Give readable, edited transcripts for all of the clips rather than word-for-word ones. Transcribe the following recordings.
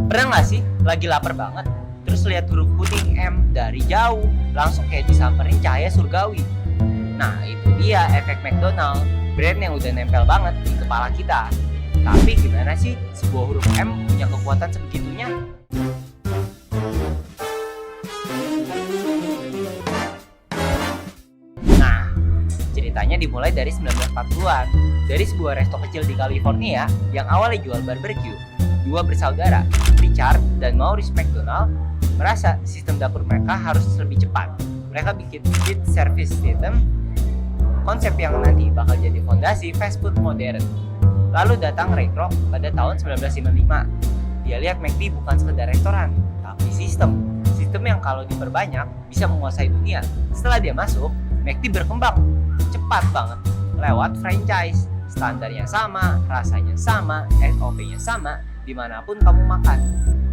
Pernah nggak sih lagi lapar banget, terus lihat huruf kuning M dari jauh, langsung kayak disamperin cahaya surgawi. Nah itu dia efek McDonald, brand yang udah nempel banget di kepala kita. Tapi gimana sih sebuah huruf M punya kekuatan sebegitunya? Nah, ceritanya dimulai dari 1940-an, dari sebuah resto kecil di California yang awalnya jual barbecue. Dua bersaudara, Richard dan Maurice McDonald, merasa sistem dapur mereka harus lebih cepat. Mereka bikin speed service system, konsep yang nanti bakal jadi fondasi fast food modern. Lalu datang Ray Kroc pada tahun 1955. Dia lihat McD bukan sekedar restoran, tapi sistem yang kalau diperbanyak bisa menguasai dunia. Setelah dia masuk, McD berkembang cepat banget lewat franchise. Standarnya sama, rasanya sama, SOP-nya sama, dimanapun kamu makan.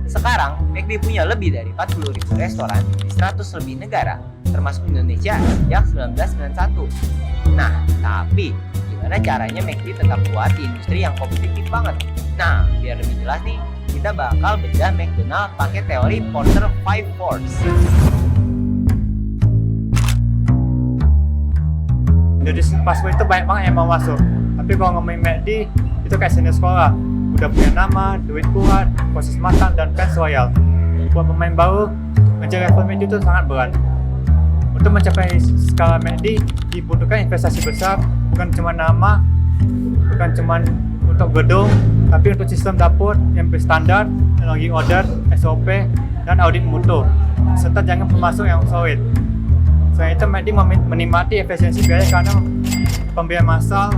Sekarang, McD punya lebih dari 40.000 restoran di 100 lebih negara, termasuk Indonesia sejak 1991. Nah, tapi gimana caranya McD tetap kuat di industri yang kompetitif banget? Nah, biar lebih jelas nih, kita bakal bedah McDonald pakai teori Porter 5 Force. Jadi fast food itu banyak banget yang mau masuk. Tapi kalau ngomongin McD, itu kayak senior sekolah. Udah punya nama, duit kuat, proses matang, dan fans loyal. Buat pemain baru, mencapai level McD itu sangat berat. Untuk mencapai skala McD, dibutuhkan investasi besar, bukan cuma nama, bukan cuma untuk gedung, tapi untuk sistem dapur yang berstandar, teknologi order, SOP, dan audit mutu, serta jangan pemasok yang solid. Selain itu, McD menikmati efisiensi biaya karena pembelian massal.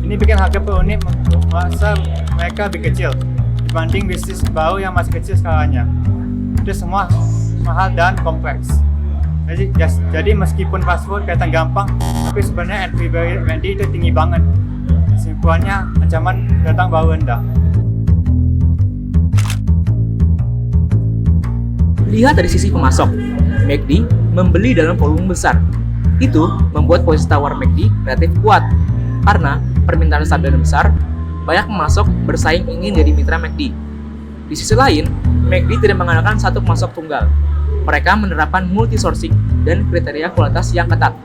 Ini bikin harga per unit masa mereka lebih kecil dibanding bisnis baru yang masih kecil skalanya. Itu semua mahal dan kompleks. Jadi meskipun fast food kelihatan gampang, tapi sebenarnya entry barrier McD itu tinggi banget. Kesimpulannya, ancaman datang baru rendah. Lihat dari sisi pemasok, McD membeli dalam volume besar. Itu membuat posisi tawar McD relatif kuat. Karena permintaan standar besar, banyak pemasok bersaing ingin jadi mitra McD. Di sisi lain, McD tidak mengandalkan satu pemasok tunggal. Mereka menerapkan multi-sourcing dan kriteria kualitas yang ketat.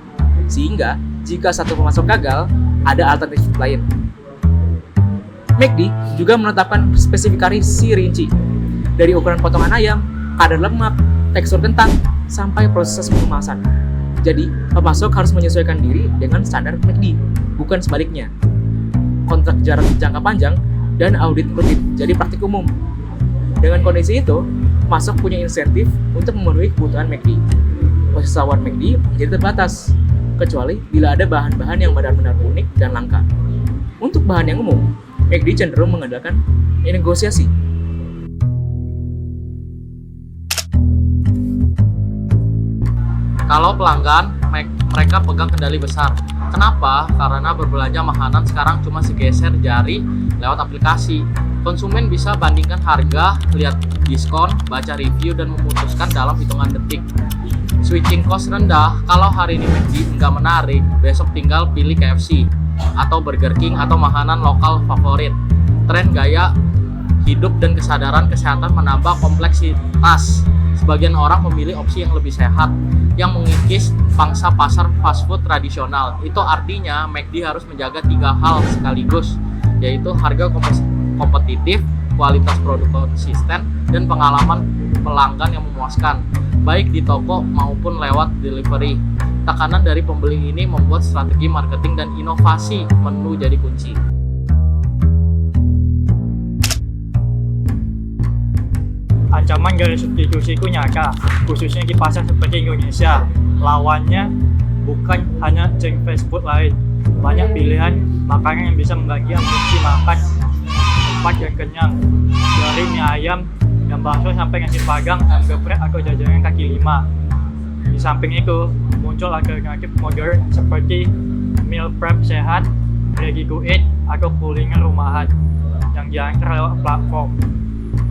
Sehingga, jika satu pemasok gagal, ada alternatif lain. McD juga menetapkan spesifikasi rinci, dari ukuran potongan ayam, kadar lemak, tekstur kentang, sampai proses pengemasan. Jadi, pemasok harus menyesuaikan diri dengan standar McD, bukan sebaliknya. Kontrak jarak jangka panjang dan audit rutin jadi praktik umum. Dengan kondisi itu, pemasok punya insentif untuk memenuhi kebutuhan McD. Posisi tawar McD menjadi terbatas, kecuali bila ada bahan-bahan yang benar-benar unik dan langka. Untuk bahan yang umum, McD cenderung mengandalkan negosiasi. Kalau pelanggan, mereka pegang kendali besar. Kenapa? Karena berbelanja makanan sekarang cuma segeser jari lewat aplikasi. Konsumen bisa bandingkan harga, lihat diskon, baca review, dan memutuskan dalam hitungan detik. Switching cost rendah, kalau hari ini McD nggak menarik, besok tinggal pilih KFC, atau Burger King, atau makanan lokal favorit. Tren gaya hidup dan kesadaran kesehatan menambah kompleksitas. Sebagian orang memilih opsi yang lebih sehat, yang mengikis pangsa pasar fast food tradisional. Itu artinya McD harus menjaga 3 hal sekaligus, yaitu harga kompetitif, kualitas produk konsisten, dan pengalaman pelanggan yang memuaskan, baik di toko maupun lewat delivery. Tekanan dari pembeli ini membuat strategi marketing dan inovasi menu jadi kunci. Ancaman dari substitusi itu nyata, khususnya di pasar seperti Indonesia. Lawannya bukan hanya chain fast food lain, banyak pilihan makanan yang bisa mengganti fungsi makan cepat dan kenyang, dari mie ayam dan bakso sampai nasi padang, geprek atau jajanan kaki lima. Di samping itu, muncul alternatif modern seperti meal prep sehat, ready to eat, atau kuliner rumahan yang diantar lewat platform.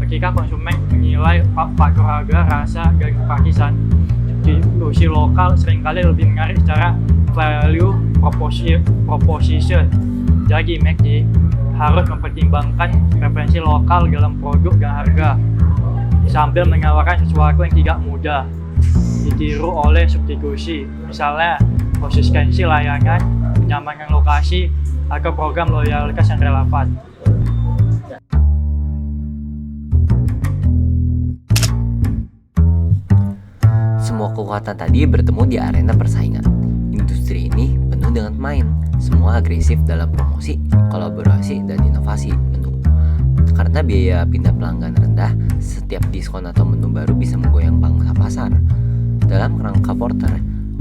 Ketika konsumen menilai faktor harga, rasa, dan praktisan, distribusi lokal seringkali lebih menarik secara value proposition. Jadi McD harus mempertimbangkan preferensi lokal dalam produk dan harga, sambil menawarkan sesuatu yang tidak mudah ditiru oleh substitusi, misalnya konsistensi layanan, kenyamanan lokasi, atau program loyalitas yang relevan. Semua kekuatan tadi bertemu di arena persaingan. Industri ini penuh dengan pemain, semua agresif dalam promosi, kolaborasi, dan inovasi menu. Karena biaya pindah pelanggan rendah, setiap diskon atau menu baru bisa menggoyang pangsa pasar. Dalam kerangka Porter,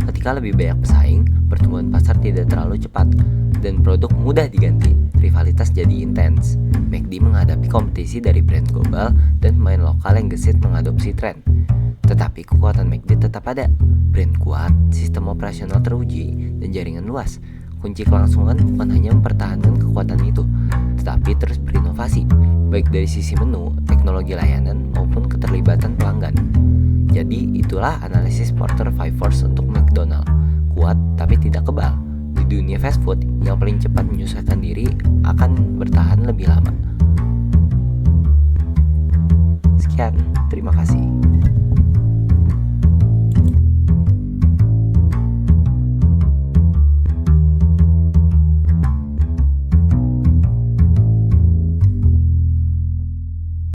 ketika lebih banyak pesaing, pertumbuhan pasar tidak terlalu cepat, dan produk mudah diganti, rivalitas jadi intens. McD menghadapi kompetisi dari brand global dan pemain lokal yang gesit mengadopsi tren. Tetapi kekuatan McD tetap ada, brand kuat, sistem operasional teruji, dan jaringan luas. Kunci kelangsungan bukan hanya mempertahankan kekuatan itu, tetapi terus berinovasi, baik dari sisi menu, teknologi layanan, maupun keterlibatan pelanggan. Jadi itulah analisis Porter 5 Force untuk McDonald. Kuat tapi tidak kebal. Di dunia fast food, yang paling cepat menyesuaikan diri akan bertahan lebih lama. Sekian, terima kasih.